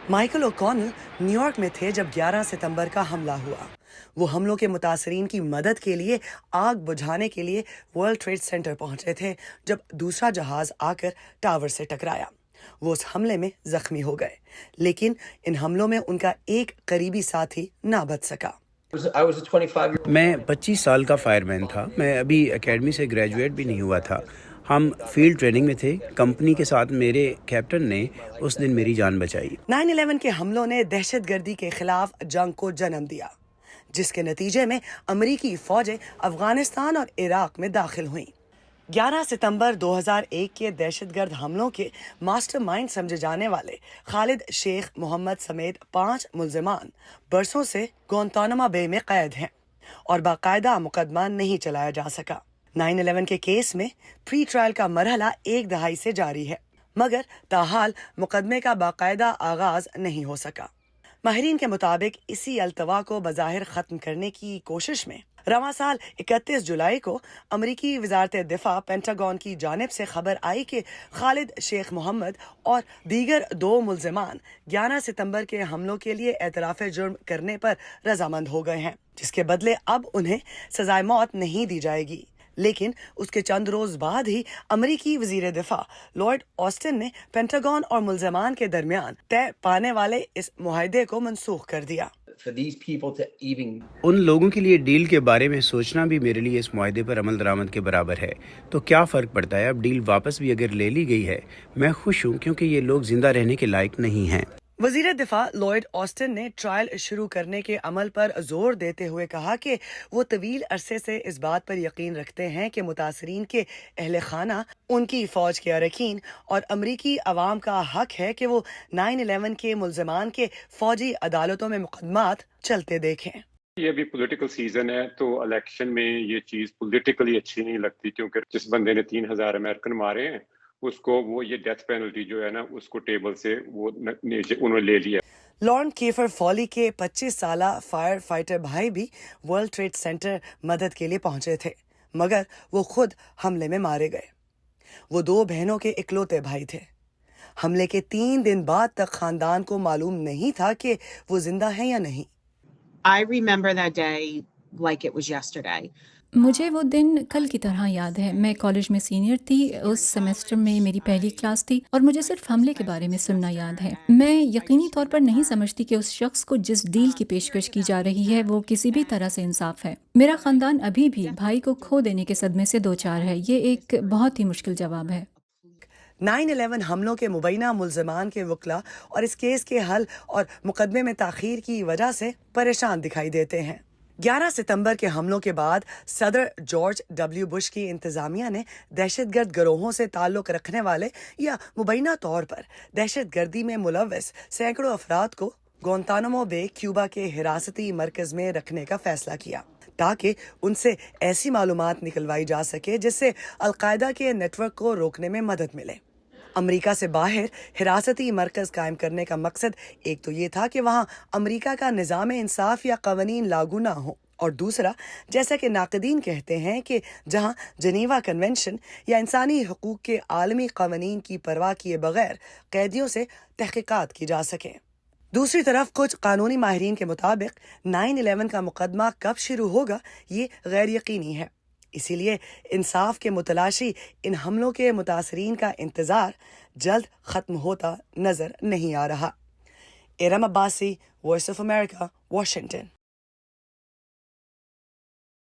Michael اوکونل new York میں تھے جب 11 ستمبر کا حملہ ہوا۔ وہ حملوں کے متاثرین کی مدد کے لیے آگ بجھانے کے لیے ورلڈ ٹریڈ سینٹر پہنچے تھے جب دوسرا جہاز آ کر ٹاور سے ٹکرایا۔ وہ اس حملے میں زخمی ہو گئے، لیکن ان حملوں میں ان کا ایک قریبی ساتھی نہ بچ سکا۔ میں 25 سال کا فائر مین تھا۔ میں ابھی اکیڈمی سے گریجویٹ بھی نہیں ہوا تھا۔ ہم فیلڈ ٹریننگ میں تھے۔ کمپنی کے ساتھ میرے کیپٹن نے اس دن میری جان بچائی۔ 9/11 کے حملوں نے دہشت گردی کے خلاف جنگ کو جنم دیا، جس کے نتیجے میں امریکی فوجیں افغانستان اور عراق میں داخل ہوئیں۔ 11 ستمبر 2001 کے دہشت گرد حملوں کے ماسٹر مائنڈ سمجھے جانے والے خالد شیخ محمد سمیت 5 ملزمان برسوں سے گوانتانامو بے میں قید ہیں اور باقاعدہ مقدمہ نہیں چلایا جا سکا۔ 9/11 کے کیس میں پری ٹرائل کا مرحلہ 1 دہائی سے جاری ہے، مگر تاحال مقدمے کا باقاعدہ آغاز نہیں ہو سکا۔ ماہرین کے مطابق اسی التوا کو بظاہر ختم کرنے کی کوشش میں رواں سال 31 جولائی کو امریکی وزارت دفاع پینٹاگون کی جانب سے خبر آئی کہ خالد شیخ محمد اور دیگر 2 ملزمان 11 ستمبر کے حملوں کے لیے اعتراف جرم کرنے پر رضامند ہو گئے ہیں، جس کے بدلے اب انہیں سزائے موت نہیں دی جائے گی۔ لیکن اس کے چند روز بعد ہی امریکی وزیر دفاع لارڈ آسٹن نے پینٹاگون اور ملزمان کے درمیان طے پانے والے اس معاہدے کو منسوخ کر دیا۔ ان لوگوں کے لیے ڈیل کے بارے میں سوچنا بھی میرے لیے اس معاہدے پر عمل درآمد کے برابر ہے۔ تو کیا فرق پڑتا ہے؟ اب ڈیل واپس بھی اگر لے لی گئی ہے، میں خوش ہوں کیونکہ یہ لوگ زندہ رہنے کے لائق نہیں ہیں۔ وزیر دفاع لارڈ آسٹن نے ٹرائل شروع کرنے کے عمل پر زور دیتے ہوئے کہا کہ وہ طویل عرصے سے اس بات پر یقین رکھتے ہیں کہ متاثرین کے اہل خانہ، ان کی فوج کے اراکین اور امریکی عوام کا حق ہے کہ وہ 9/11 کے ملزمان کے فوجی عدالتوں میں مقدمات چلتے دیکھیں۔ یہ بھی پولیٹیکل سیزن ہے، تو الیکشن میں یہ چیز پولیٹیکلی اچھی نہیں لگتی، کیونکہ جس بندے نے 3000 امریکن مارے ہیں اس کو وہ یہ ڈیتھ پینلٹی جو ہے نا اس کو ٹیبل سے وہ انہوں نے لے لیا۔ لارن کیفر فولی کے 25 سالہ فائر فائٹر بھائی بھی ورلڈ ٹریڈ سینٹر مدد کے لیے پہنچے تھے، مگر وہ خود حملے میں مارے گئے۔ وہ 2 بہنوں کے اکلوتے بھائی تھے۔ حملے کے 3 دن بعد تک خاندان کو معلوم نہیں تھا کہ وہ زندہ ہیں یا نہیں۔ I remember that day like it was yesterday. مجھے وہ دن کل کی طرح یاد ہے۔ میں کالج میں سینئر تھی، اس سیمسٹر میں میری پہلی کلاس تھی اور مجھے صرف حملے کے بارے میں سننا یاد ہے۔ میں یقینی طور پر نہیں سمجھتی کہ اس شخص کو جس ڈیل کی پیشکش کی جا رہی ہے وہ کسی بھی طرح سے انصاف ہے۔ میرا خاندان ابھی بھی بھائی کو کھو دینے کے صدمے سے دوچار ہے۔ یہ ایک بہت ہی مشکل جواب ہے۔ 9/11 حملوں کے مبینہ ملزمان کے وکلا اور اس کیس کے حل اور مقدمے میں تاخیر کی وجہ سے پریشان دکھائی دیتے ہیں۔ 11 ستمبر کے حملوں کے بعد صدر جارج ڈبلیو بش کی انتظامیہ نے دہشت گرد گروہوں سے تعلق رکھنے والے یا مبینہ طور پر دہشت گردی میں ملوث سینکڑوں افراد کو گوانتانامو بے کیوبا کے حراستی مرکز میں رکھنے کا فیصلہ کیا، تاکہ ان سے ایسی معلومات نکلوائی جا سکے جس سے القاعدہ کے نیٹ ورک کو روکنے میں مدد ملے۔ امریکہ سے باہر حراستی مرکز قائم کرنے کا مقصد ایک تو یہ تھا کہ وہاں امریکہ کا نظام انصاف یا قوانین لاگو نہ ہوں، اور دوسرا، جیسا کہ ناقدین کہتے ہیں، کہ جہاں جنیوا کنونشن یا انسانی حقوق کے عالمی قوانین کی پرواہ کیے بغیر قیدیوں سے تحقیقات کی جا سکیں۔ دوسری طرف کچھ قانونی ماہرین کے مطابق 9/11 کا مقدمہ کب شروع ہوگا یہ غیر یقینی ہے، اسی لیے انصاف کے متلاشی ان حملوں کے متاثرین کا انتظار جلد ختم ہوتا نظر نہیں آ رہا۔ Iram Abbasi, voice of America, Washington.